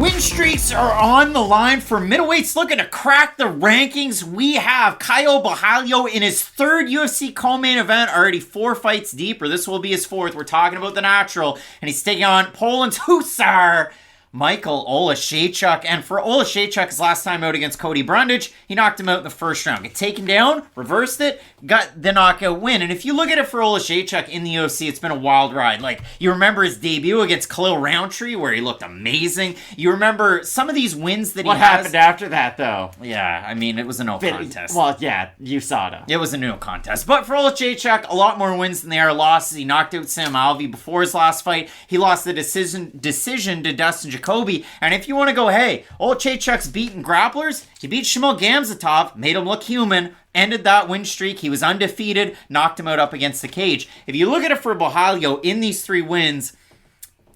Win streaks are on the line for middleweights looking to crack the rankings. We have Caio Borralho in his third UFC co-main event, already 4 fights deep, or this will be his 4th. We're talking about the natural, and he's taking on Poland's Hussar, Michal Oleksiejczuk. And for Oleksiejczuk, his last time out against Cody Brundage, he knocked him out in the first round. Got taken down, reversed it, got the knockout win. And if you look at it for Oleksiejczuk in the UFC, it's been a wild ride. Like, you remember his debut against Khalil Roundtree, where he looked amazing. You remember some of these wins that What happened after that, though? Yeah, I mean, it was a no contest. Well, yeah, USADA. It was a no contest. But for Oleksiejczuk, a lot more wins than there are losses. He knocked out Sam Alvey before his last fight. He lost the decision to Dustin Jacoby. And if you want to go, hey, Oleksiejczuk's beaten grapplers, he beat Shamil Gamzatov, made him look human, ended that win streak. He was undefeated, knocked him out up against the cage. If you look at it for Borralho in these 3 wins,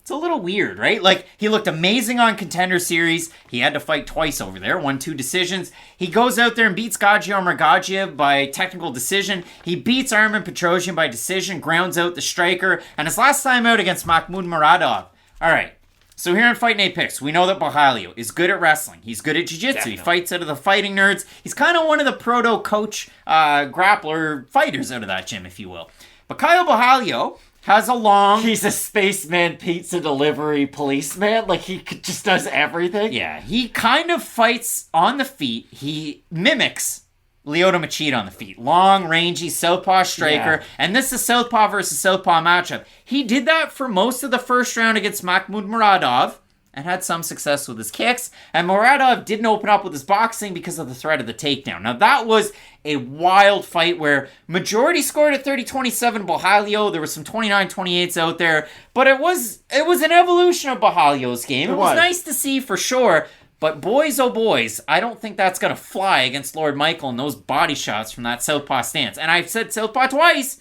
it's a little weird, right? Like, he looked amazing on Contender Series. He had to fight twice over there, won 2 decisions. He goes out there and beats Gagiel Margagiev by technical decision. He beats Armen Petrosyan by decision, grounds out the striker. And his last time out against Mahmoud Muradov. All right. So here in Fight Night Picks, we know that Borralho is good at wrestling. He's good at jiu-jitsu. He fights out of the Fighting Nerds. He's kind of one of the proto-coach grappler fighters out of that gym, if you will. But Caio Borralho has a long... He's a spaceman pizza delivery policeman. Like, he just does everything. Yeah, he kind of fights on the feet. He mimics Lyoto Machida on the feet. Long, rangy, southpaw striker. Yeah. And this is southpaw versus southpaw matchup. He did that for most of the first round against Mahmoud Muradov and had some success with his kicks. And Muradov didn't open up with his boxing because of the threat of the takedown. Now, that was a wild fight where majority scored at 30-27 Borralho. There were some 29-28s out there. But it was an evolution of Borralho's game. It was nice to see for sure. But boys, oh boys, I don't think that's going to fly against Lord Michael and those body shots from that southpaw stance. And I've said southpaw twice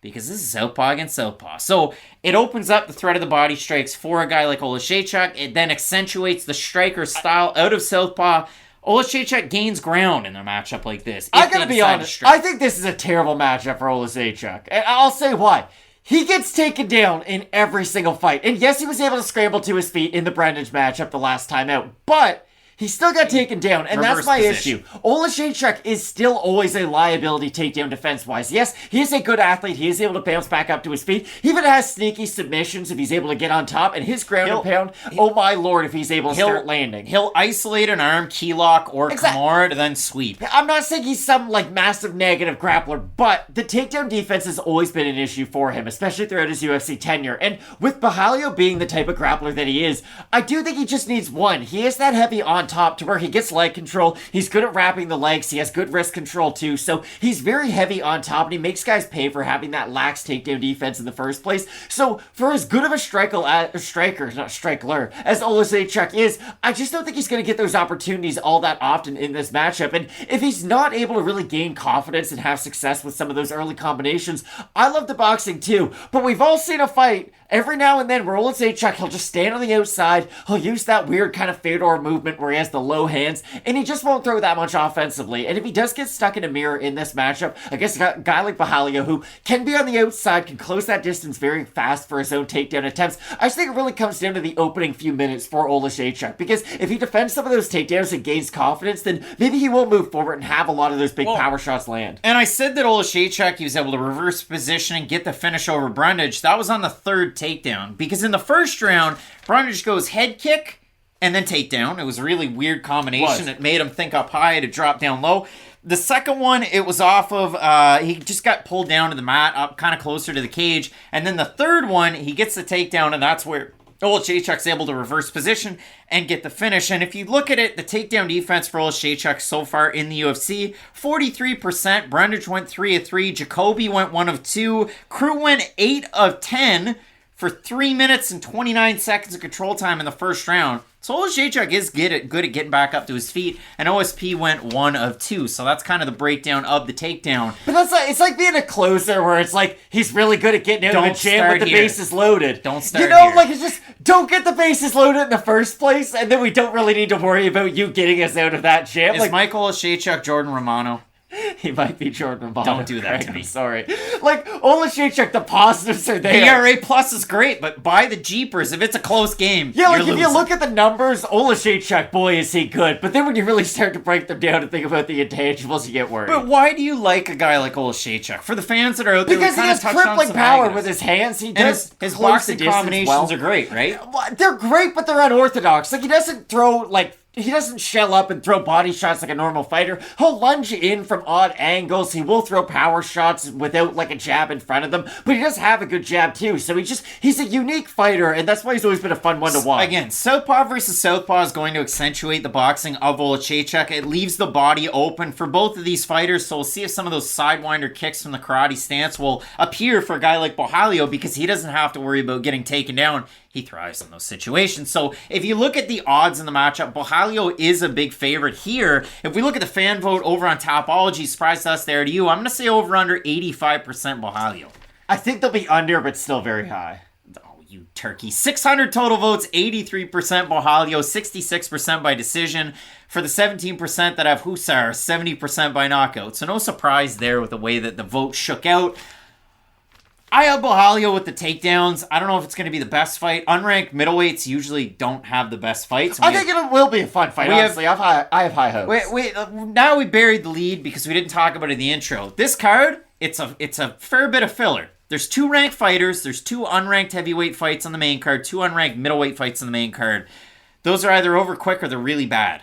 because this is southpaw against southpaw. So it opens up the threat of the body strikes for a guy like Oleksiejczuk. It then accentuates the striker style out of southpaw. Oleksiejczuk gains ground in a matchup like this. I gotta be honest, I think this is a terrible matchup for Oleksiejczuk. And I'll say why. He gets taken down in every single fight. And yes, he was able to scramble to his feet in the Brundage matchup the last time out. But he still got taken down, and that's my issue. Oleksiejczuk is still always a liability takedown defense-wise. Yes, he is a good athlete. He is able to bounce back up to his feet. He even has sneaky submissions if he's able to get on top. And his ground and pound, oh my lord, if he's able to start landing. He'll isolate an arm, key lock, or Kimura to then sweep. I'm not saying he's some massive negative grappler, but the takedown defense has always been an issue for him, especially throughout his UFC tenure. And with Borralho being the type of grappler that he is, I do think he just needs one. He is that heavy on top to where he gets leg control. He's good at wrapping the legs. He has good wrist control too. So he's very heavy on top, and he makes guys pay for having that lax takedown defense in the first place. So for as good of a striker, as Oleksiejczuk is, I just don't think he's going to get those opportunities all that often in this matchup. And if he's not able to really gain confidence and have success with some of those early combinations, I love the boxing too. But we've all seen a fight every now and then where Oleksiejczuk, he'll just stand on the outside, he'll use that weird kind of Fedor movement where he has the low hands, and he just won't throw that much offensively. And if he does get stuck in a mirror in this matchup against a guy like Borralho, who can be on the outside, can close that distance very fast for his own takedown attempts, I just think it really comes down to the opening few minutes for Oleksiejczuk, because if he defends some of those takedowns and gains confidence, then maybe he will move forward and have a lot of those big power shots land. And I said that Oleksiejczuk, he was able to reverse position and get the finish over Brundage. That was on the 3rd takedown, because in the first round, Brundage goes head kick and then takedown. It was a really weird combination. It made him think up high to drop down low. The second one, it was off of, he just got pulled down to the mat, up kind of closer to the cage. And then the third one, he gets the takedown, and that's where Oleksiejczuk's able to reverse position and get the finish. And if you look at it, the takedown defense for Oleksiejczuk so far in the UFC, 43%. Brundage went 3 of 3. Jacoby went 1 of 2. Crew went 8 of 10 for 3 minutes and 29 seconds of control time in the first round. So Oleksiejczuk is good at getting back up to his feet, and OSP went 1 of 2. So that's kind of the breakdown of the takedown. But that's it's like being a closer where it's like he's really good at getting out of the jam with the bases loaded. Don't start here. Like, it's just don't get the bases loaded in the first place, and then we don't really need to worry about you getting us out of that jam. Is Michael Oleksiejczuk Jordan Romano? He might be Jordan Romano. Don't do that to me. I'm sorry. Like, Oleksiejczuk, the positives are there. ERA plus is great, but by the jeepers, if it's a close game, Yeah, like you're if you losing. look at the numbers, Oleksiejczuk, boy, is he good. But then when you really start to break them down and think about the intangibles, you get worried. But why do you like a guy like Oleksiejczuk? For the fans that are out there, Because we he kind of has touched on crippling some power negatives. with his hands. He And does his close boxing the distance combinations well. are great, right? Well, they're great, but they're unorthodox. Like, he doesn't throw, like, he doesn't shell up and throw body shots like a normal fighter. He'll lunge in from odd angles. He will throw power shots without, like, a jab in front of them. But he does have a good jab, too. So he's a unique fighter, and that's why he's always been a fun one to watch. Again, southpaw versus southpaw is going to accentuate the boxing of Oleksiejczuk. It leaves the body open for both of these fighters, so we'll see if some of those sidewinder kicks from the karate stance will appear for a guy like Borralho, because he doesn't have to worry about getting taken down. He thrives in those situations. So if you look at the odds in the matchup, Borralho is a big favorite here. If we look at the fan vote over on Topology, surprise us there to you, I'm going to say over under 85% Borralho. I think they'll be under, but still very high. Oh, you turkey. 600 total votes, 83% Borralho, 66% by decision. For the 17% that have Hussar, 70% by knockout. So no surprise there with the way that the vote shook out. I have Borralho with the takedowns. I don't know if it's going to be the best fight. Unranked middleweights usually don't have the best fights. I think it will be a fun fight, honestly. I have high hopes. Now we buried the lead because we didn't talk about it in the intro. This card, it's a fair bit of filler. There's 2 ranked fighters. There's 2 unranked heavyweight fights on the main card. 2 unranked middleweight fights on the main card. Those are either over quick or they're really bad.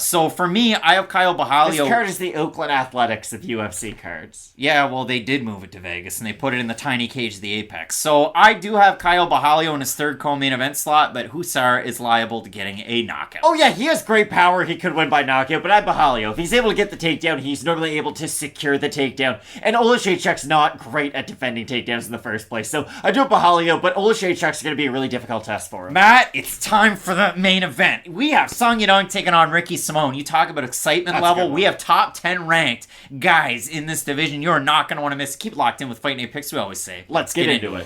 So for me, I have Caio Borralho. This card is the Oakland Athletics of UFC cards. Yeah, well, they did move it to Vegas, and they put it in the tiny cage of the Apex. So I do have Caio Borralho in his third co-main event slot, but Hussar is liable to getting a knockout. Oh yeah, he has great power. He could win by knockout, but I have Borralho. If he's able to get the takedown, he's normally able to secure the takedown. And Oleksiejczuk's not great at defending takedowns in the first place. So I do have Borralho, but Oleksiejczuk's going to be a really difficult test for him. Matt, it's time for the main event. We have Song Yadong taking on Ricky Simone. You talk about excitement That's level. a good one. We have top 10 ranked guys in this division. You're not going to want to miss. Keep locked in with Fight Night Picks, we always say. Let's get into it.